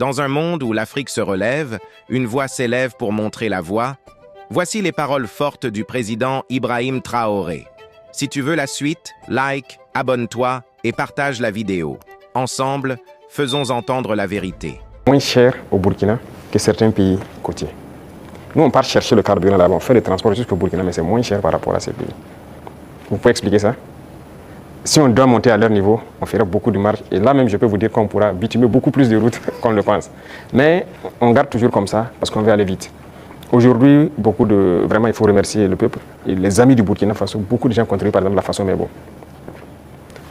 Dans un monde où l'Afrique se relève, une voix s'élève pour montrer la voie. Voici les paroles fortes du président Ibrahim Traoré. Si tu veux la suite, like, abonne-toi et partage la vidéo. Ensemble, faisons entendre la vérité. Moins cher au Burkina que certains pays côtiers. Nous, on part chercher le carburant là-bas, on fait le transport jusqu'au Burkina, mais c'est moins cher par rapport à ces pays. Vous pouvez expliquer ça? Si on doit monter à leur niveau, on ferait beaucoup de marge. Et là même, je peux vous dire qu'on pourra bitumer beaucoup plus de routes qu'on le pense. Mais on garde toujours comme ça parce qu'on veut aller vite. Aujourd'hui, vraiment, il faut remercier le peuple et les amis du Burkina Faso. Beaucoup de gens contribuent, par exemple, la façon Mebo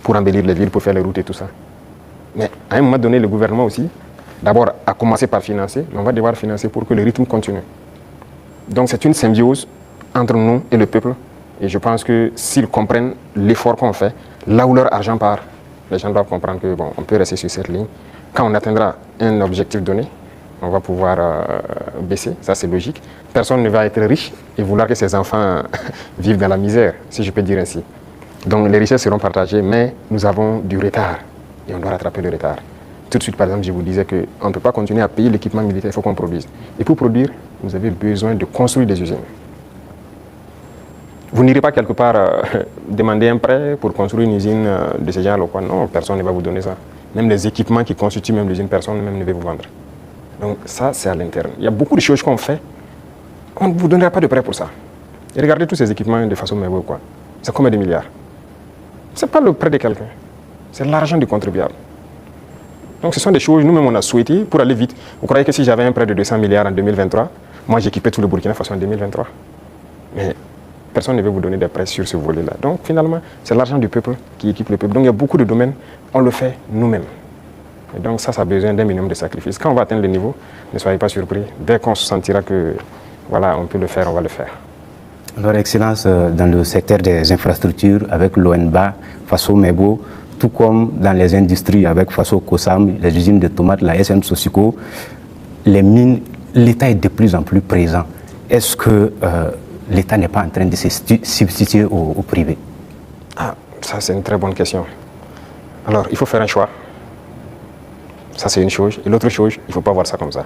pour embellir les villes, pour faire les routes et tout ça. Mais à un moment donné, le gouvernement aussi, d'abord, a commencé par financer, mais on va devoir financer pour que le rythme continue. Donc c'est une symbiose entre nous et le peuple. Et je pense que s'ils comprennent l'effort qu'on fait, là où leur argent part, les gens doivent comprendre que bon, on peut rester sur cette ligne. Quand on atteindra un objectif donné, on va pouvoir baisser, ça c'est logique. Personne ne va être riche et vouloir que ses enfants vivent dans la misère, si je peux dire ainsi. Donc les richesses seront partagées, mais nous avons du retard et on doit rattraper le retard. Tout de suite, par exemple, je vous disais qu'on ne peut pas continuer à payer l'équipement militaire, il faut qu'on produise. Et pour produire, vous avez besoin de construire des usines. Vous n'irez pas quelque part demander un prêt pour construire une usine de ce genre ou quoi. Non, personne ne va vous donner ça. Même les équipements qui constituent même l'usine, personne même ne va vous vendre. Donc ça, c'est à l'interne. Il y a beaucoup de choses qu'on fait. On ne vous donnera pas de prêt pour ça. Et regardez tous ces équipements de façon merveilleuse, quoi. C'est combien de milliards? Ce n'est pas le prêt de quelqu'un. C'est l'argent du contribuable. Donc ce sont des choses, nous-mêmes, on a souhaité pour aller vite. Vous croyez que si j'avais un prêt de 200 milliards en 2023, moi, j'équipais tout le Burkina Faso en 2023. Mais personne ne veut vous donner des prêts sur ce volet-là. Donc finalement, c'est l'argent du peuple qui équipe le peuple. Donc il y a beaucoup de domaines, on le fait nous-mêmes. Et donc ça a besoin d'un minimum de sacrifices. Quand on va atteindre le niveau, ne soyez pas surpris. Dès qu'on se sentira que voilà, on peut le faire, on va le faire. Leur Excellence, dans le secteur des infrastructures, avec l'ONBA, Faso Mebo, tout comme dans les industries avec Faso Kosam, les usines de tomates, la SM Sosico, les mines, l'État est de plus en plus présent. Est-ce que l'État n'est pas en train de se substituer au privé? Ah, ça c'est une très bonne question. Alors, il faut faire un choix. Ça c'est une chose. Et l'autre chose, il ne faut pas voir ça comme ça.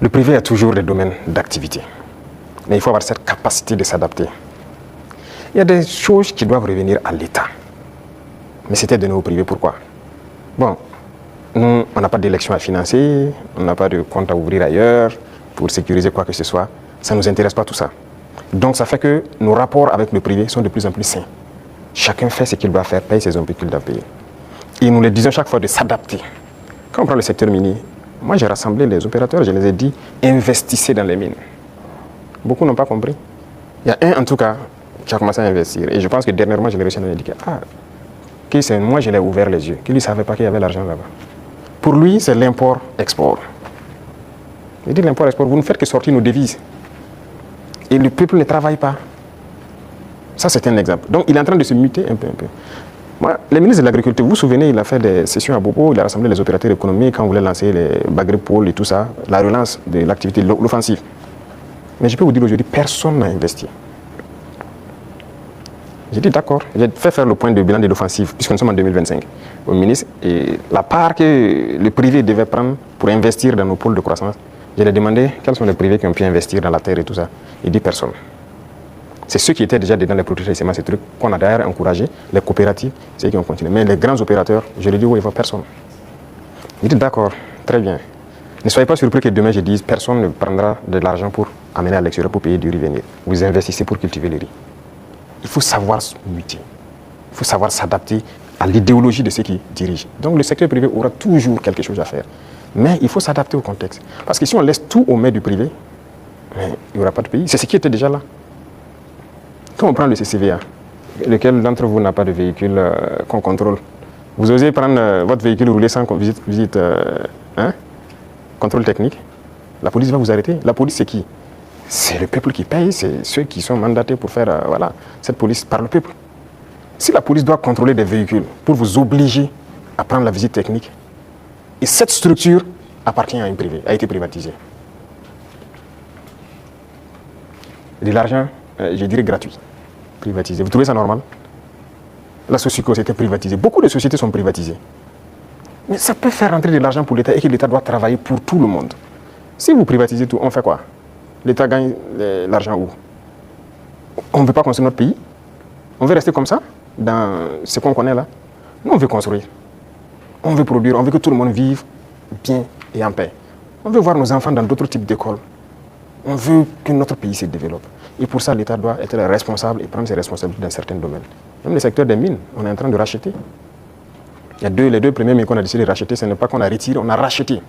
Le privé a toujours des domaines d'activité. Mais il faut avoir cette capacité de s'adapter. Il y a des choses qui doivent revenir à l'État. Mais c'était donné au privé, pourquoi? Bon, nous, on n'a pas d'élection à financer, on n'a pas de compte à ouvrir ailleurs pour sécuriser quoi que ce soit. Ça ne nous intéresse pas tout ça. Donc ça fait que nos rapports avec le privé sont de plus en plus sains. Chacun fait ce qu'il doit faire, paye ses impôts qu'il doit payer. Et nous les disons chaque fois de s'adapter. Quand on prend le secteur minier, moi j'ai rassemblé les opérateurs, je les ai dit, investissez dans les mines. Beaucoup n'ont pas compris. Il y a un en tout cas qui a commencé à investir. Et je pense que dernièrement, je l'ai réussi à lui indiquer. Moi je l'ai ouvert les yeux, qu'il ne savait pas qu'il y avait l'argent là-bas. Pour lui, c'est l'import-export. Il dit l'import-export, vous ne faites que sortir nos devises. Et le peuple ne travaille pas. Ça, c'est un exemple. Donc, il est en train de se muter un peu. Moi, le ministre de l'Agriculture, vous vous souvenez, il a fait des sessions à Bobo, il a rassemblé les opérateurs économiques quand on voulait lancer les Bagri-Pôle et tout ça, la relance de l'activité, l'offensive. Mais je peux vous dire aujourd'hui, personne n'a investi. J'ai dit d'accord, j'ai fait faire le point de bilan de l'offensive, puisque nous sommes en 2025, au ministre, et la part que le privé devait prendre pour investir dans nos pôles de croissance, je lui ai demandé quels sont les privés qui ont pu investir dans la terre et tout ça. Il dit personne. C'est ceux qui étaient déjà dedans les producteurs de semences, ces trucs qu'on a d'ailleurs encouragé, les coopératives, c'est ceux qui ont continué. Mais les grands opérateurs, je lui ai dit, oui, il ne faut personne. Il dit d'accord, très bien. Ne soyez pas surpris que demain je dise, personne ne prendra de l'argent pour amener à l'extérieur pour payer du riz venir. Vous investissez pour cultiver le riz. Il faut savoir se muter. Il faut savoir s'adapter à l'idéologie de ceux qui dirigent. Donc le secteur privé aura toujours quelque chose à faire. Mais il faut s'adapter au contexte. Parce que si on laisse tout aux mains du privé, il n'y aura pas de pays. C'est ce qui était déjà là. Quand on prend le CCVA, lequel d'entre vous n'a pas de véhicule qu'on contrôle? Vous osez prendre votre véhicule rouler sans visite contrôle technique? La police va vous arrêter. La police, c'est qui? C'est le peuple qui paye, c'est ceux qui sont mandatés pour faire cette police par le peuple. Si la police doit contrôler des véhicules pour vous obliger à prendre la visite technique, et cette structure appartient à un privé, a été privatisée. De l'argent, je dirais gratuit, privatisé. Vous trouvez ça normal? La Sosico, c'était privatisé. Beaucoup de sociétés sont privatisées. Mais ça peut faire rentrer de l'argent pour l'État et que l'État doit travailler pour tout le monde. Si vous privatisez tout, on fait quoi? L'État gagne l'argent où? On ne veut pas construire notre pays? On veut rester comme ça, dans ce qu'on connaît là? Nous, on veut construire. On veut produire, on veut que tout le monde vive bien et en paix. On veut voir nos enfants dans d'autres types d'écoles. On veut que notre pays se développe. Et pour ça, l'État doit être responsable et prendre ses responsabilités dans certains domaines. Même le secteur des mines, on est en train de racheter. Il y a les deux premiers mines qu'on a décidé de racheter, ce n'est pas qu'on a retiré, on a racheté.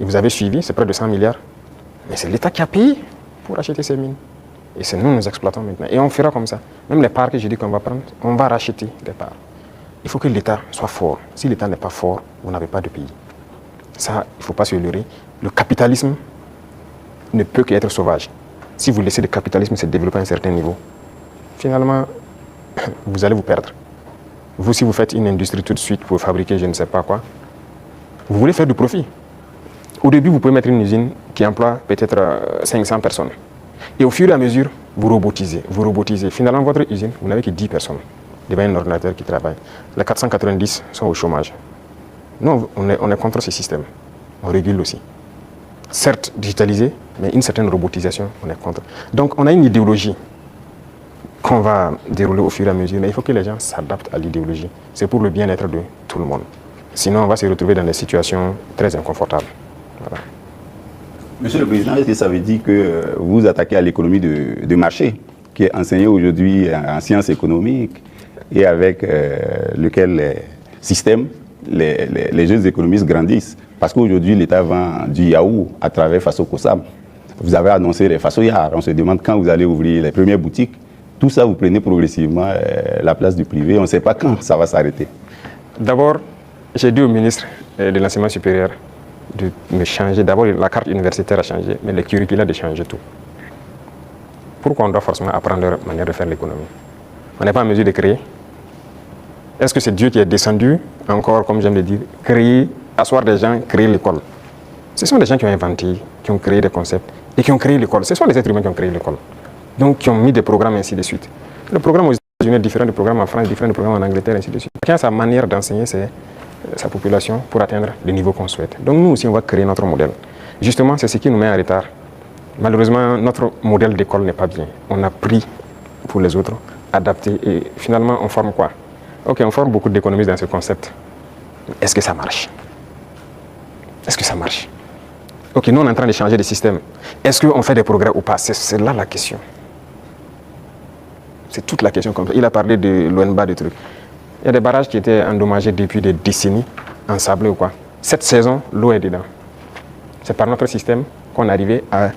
Et vous avez suivi, c'est près de 100 milliards. Mais c'est l'État qui a payé pour acheter ces mines. Et c'est nous exploitons maintenant. Et on fera comme ça. Même les parts que j'ai dit qu'on va prendre, on va racheter des parts. Il faut que l'État soit fort. Si l'État n'est pas fort, vous n'avez pas de pays. Ça, il ne faut pas se leurrer. Le capitalisme ne peut qu'être sauvage. Si vous laissez le capitalisme se développer à un certain niveau, finalement, vous allez vous perdre. Vous, si vous faites une industrie tout de suite pour fabriquer je ne sais pas quoi, vous voulez faire du profit. Au début, vous pouvez mettre une usine qui emploie peut-être 500 personnes. Et au fur et à mesure, vous robotisez. Finalement, votre usine, vous n'avez que 10 personnes devant un ordinateur qui travaille. Les 490 sont au chômage. Nous, on est contre ce système. On régule aussi. Certes, digitalisé, mais une certaine robotisation, on est contre. Donc, on a une idéologie qu'on va dérouler au fur et à mesure, mais il faut que les gens s'adaptent à l'idéologie. C'est pour le bien-être de tout le monde. Sinon, on va se retrouver dans des situations très inconfortables. Voilà. Monsieur le Président, est-ce que ça veut dire que vous vous attaquez à l'économie de marché, qui est enseignée aujourd'hui en sciences économiques et avec lequel les systèmes, les jeunes économistes grandissent? Parce qu'aujourd'hui, l'État vend du yaourt à travers Faso Kosam. Vous avez annoncé les Fasoyards. On se demande quand vous allez ouvrir les premières boutiques. Tout ça, vous prenez progressivement la place du privé. On ne sait pas quand ça va s'arrêter. D'abord, j'ai dit au ministre de l'Enseignement supérieur de me changer. D'abord, la carte universitaire a changé, mais le curriculum de changer tout. Pourquoi on doit forcément apprendre leur manière de faire l'économie? On n'est pas en mesure de créer. Est-ce que c'est Dieu qui est descendu, encore, comme j'aime le dire, créer, asseoir des gens, créer l'école? Ce sont des gens qui ont inventé, qui ont créé des concepts et qui ont créé l'école. Ce sont les êtres humains qui ont créé l'école. Donc, qui ont mis des programmes, ainsi de suite. Le programme aux États-Unis est différent du programme en France, différent du programme en Angleterre, ainsi de suite. Chacun a sa manière d'enseigner sa population pour atteindre le niveau qu'on souhaite. Donc, nous aussi, on va créer notre modèle. Justement, c'est ce qui nous met en retard. Malheureusement, notre modèle d'école n'est pas bien. On a pris pour les autres, adapté, et finalement, on forme quoi? Ok, on forme beaucoup d'économistes dans ce concept. Est-ce que ça marche? Est-ce que ça marche? Ok, nous, on est en train de changer de système. Est-ce qu'on fait des progrès ou pas? C'est là la question. C'est toute la question comme ça. Il a parlé de l'ONBA, des trucs. Il y a des barrages qui étaient endommagés depuis des décennies, ensablés ou quoi. Cette saison, l'eau est dedans. C'est par notre système qu'on est arrivé à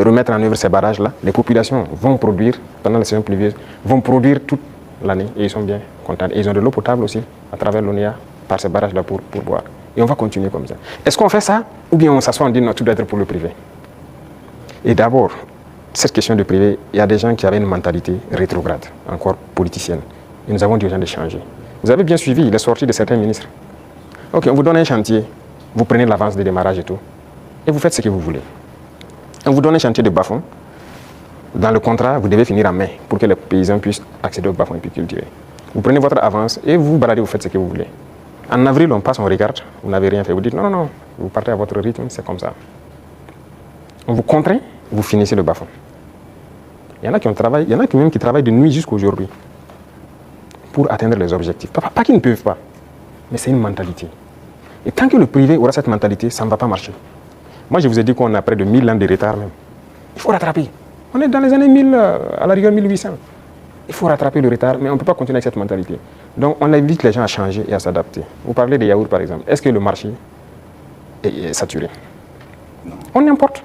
remettre en œuvre ces barrages-là. Les populations vont produire, pendant la saison pluvieuse, vont produire toute l'année et ils sont bien contents. Et ils ont de l'eau potable aussi, à travers l'ONEA, par ces barrages-là pour boire. Et on va continuer comme ça. Est-ce qu'on fait ça ou bien on s'assoit, on dit non, tout doit être pour le privé? Et d'abord, cette question de privé, il y a des gens qui avaient une mentalité rétrograde, encore politicienne. Et nous avons dit aux gens de changer. Vous avez bien suivi les sorties de certains ministres. Ok, on vous donne un chantier, vous prenez l'avance de démarrage et tout, et vous faites ce que vous voulez. On vous donne un chantier de bas-fond. Dans le contrat, vous devez finir en mai pour que les paysans puissent accéder au bas-fond et puis cultiver. Vous prenez votre avance et vous baladez, vous faites ce que vous voulez. En avril, on passe, on regarde, vous n'avez rien fait. Vous dites non, non, non, vous partez à votre rythme, c'est comme ça. On vous contraint, vous finissez le bas-fond. Il y en a qui ont travaillé, il y en a qui même qui travaillent de nuit jusqu'à aujourd'hui pour atteindre les objectifs. Pas qu'ils ne peuvent pas, mais c'est une mentalité. Et tant que le privé aura cette mentalité, ça ne va pas marcher. Moi, je vous ai dit qu'on a près de 1000 ans de retard même. Il faut rattraper. On est dans les années 1000, à la rigueur 1800. Il faut rattraper le retard, mais on ne peut pas continuer avec cette mentalité. Donc, on invite les gens à changer et à s'adapter. Vous parlez des yaourts, par exemple. Est-ce que le marché est saturé? Non. On importe.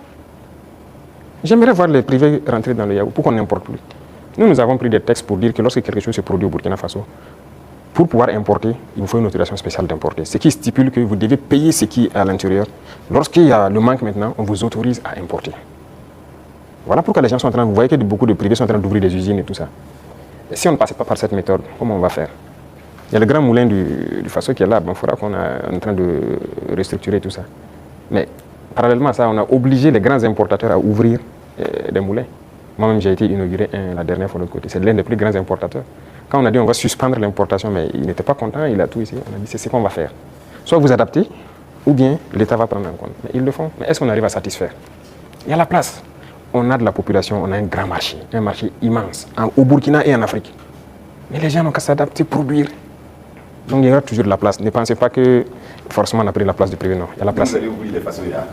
J'aimerais voir les privés rentrer dans le yaourt. Pourquoi on n'importe plus? Nous avons pris des textes pour dire que lorsque quelque chose se produit au Burkina Faso, pour pouvoir importer, il vous faut une autorisation spéciale d'importer. Ce qui stipule que vous devez payer ce qui est à l'intérieur. Lorsqu'il y a le manque maintenant, on vous autorise à importer. Voilà pourquoi les gens sont en train, vous voyez que beaucoup de privés sont en train d'ouvrir des usines et tout ça. Et si on ne passait pas par cette méthode, comment on va faire? Il y a le grand moulin du Faso qui est là, il faudra qu'on est en train de restructurer tout ça. Mais parallèlement à ça, on a obligé les grands importateurs à ouvrir des moulins. Moi-même, j'ai été inauguré la dernière fois de l'autre côté. C'est l'un des plus grands importateurs. Quand on a dit on va suspendre l'importation, mais il n'était pas content, il a tout essayé. On a dit c'est ce qu'on va faire. Soit vous adaptez, ou bien l'État va prendre en compte. Mais ils le font. Mais est-ce qu'on arrive à satisfaire? Il y a la place. On a de la population, on a un grand marché immense, au Burkina et en Afrique. Mais les gens n'ont qu'à s'adapter, produire. Donc il y aura toujours de la place. Ne pensez pas que forcément on a pris la place du privé, non. Il y a la place. Vous allez ouvrir les façonnières.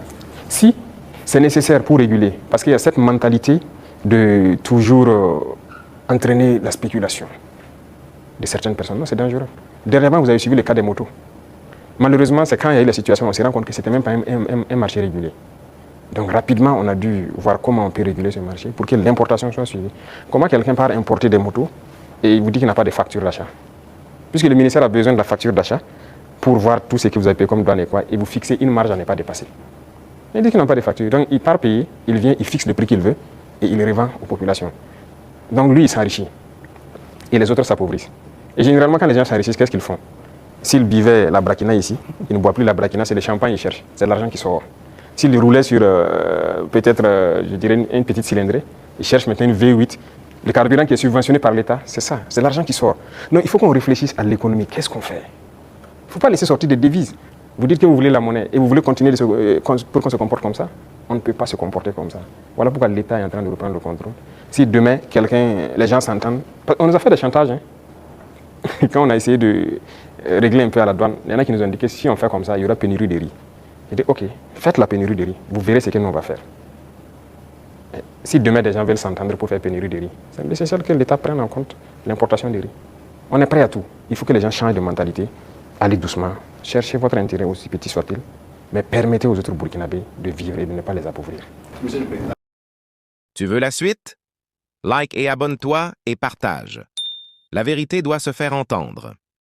Si, c'est nécessaire pour réguler. Parce qu'il y a cette mentalité de toujours entraîner la spéculation de certaines personnes. Non, c'est dangereux. Dernièrement, vous avez suivi le cas des motos. Malheureusement, c'est quand il y a eu la situation, on s'est rendu compte que ce n'était même pas un marché régulé. Donc rapidement, on a dû voir comment on peut réguler ce marché pour que l'importation soit suivie. Comment quelqu'un part importer des motos et il vous dit qu'il n'a pas de facture d'achat? Puisque le ministère a besoin de la facture d'achat pour voir tout ce que vous avez payé comme douane et quoi, et vous fixez une marge à ne pas dépasser. Il dit qu'il n'a pas de facture. Donc il part payer, il vient, il fixe le prix qu'il veut et il revend aux populations. Donc lui, il s'enrichit. Et les autres s'appauvrissent. Et généralement, quand les gens s'enrichissent, qu'est-ce qu'ils font? S'ils buvaient la braquina ici, ils ne boivent plus la braquina, c'est le champagne qu'ils cherchent. C'est l'argent qui sort. S'ils roulaient sur peut-être, je dirais, une petite cylindrée, ils cherchent maintenant une V8. Le carburant qui est subventionné par l'État, c'est ça, c'est l'argent qui sort. Donc il faut qu'on réfléchisse à l'économie. Qu'est-ce qu'on fait? Il ne faut pas laisser sortir des devises. Vous dites que vous voulez la monnaie et vous voulez continuer pour qu'on se comporte comme ça. On ne peut pas se comporter comme ça. Voilà pourquoi l'État est en train de reprendre le contrôle. Si demain, les gens s'entendent, on nous a fait des chantages. Hein. Quand on a essayé de régler un peu à la douane, il y en a qui nous ont dit que si on fait comme ça, il y aura pénurie de riz. J'ai dit, ok, faites la pénurie de riz, vous verrez ce que nous on va faire. Si demain des gens veulent s'entendre pour faire pénurie de riz, c'est nécessaire que l'État prenne en compte l'importation de riz. On est prêt à tout. Il faut que les gens changent de mentalité, allez doucement, cherchez votre intérêt aussi petit soit-il, mais permettez aux autres Burkinabés de vivre et de ne pas les appauvrir. Monsieur le Président. Tu veux la suite? Like et abonne-toi et partage. La vérité doit se faire entendre.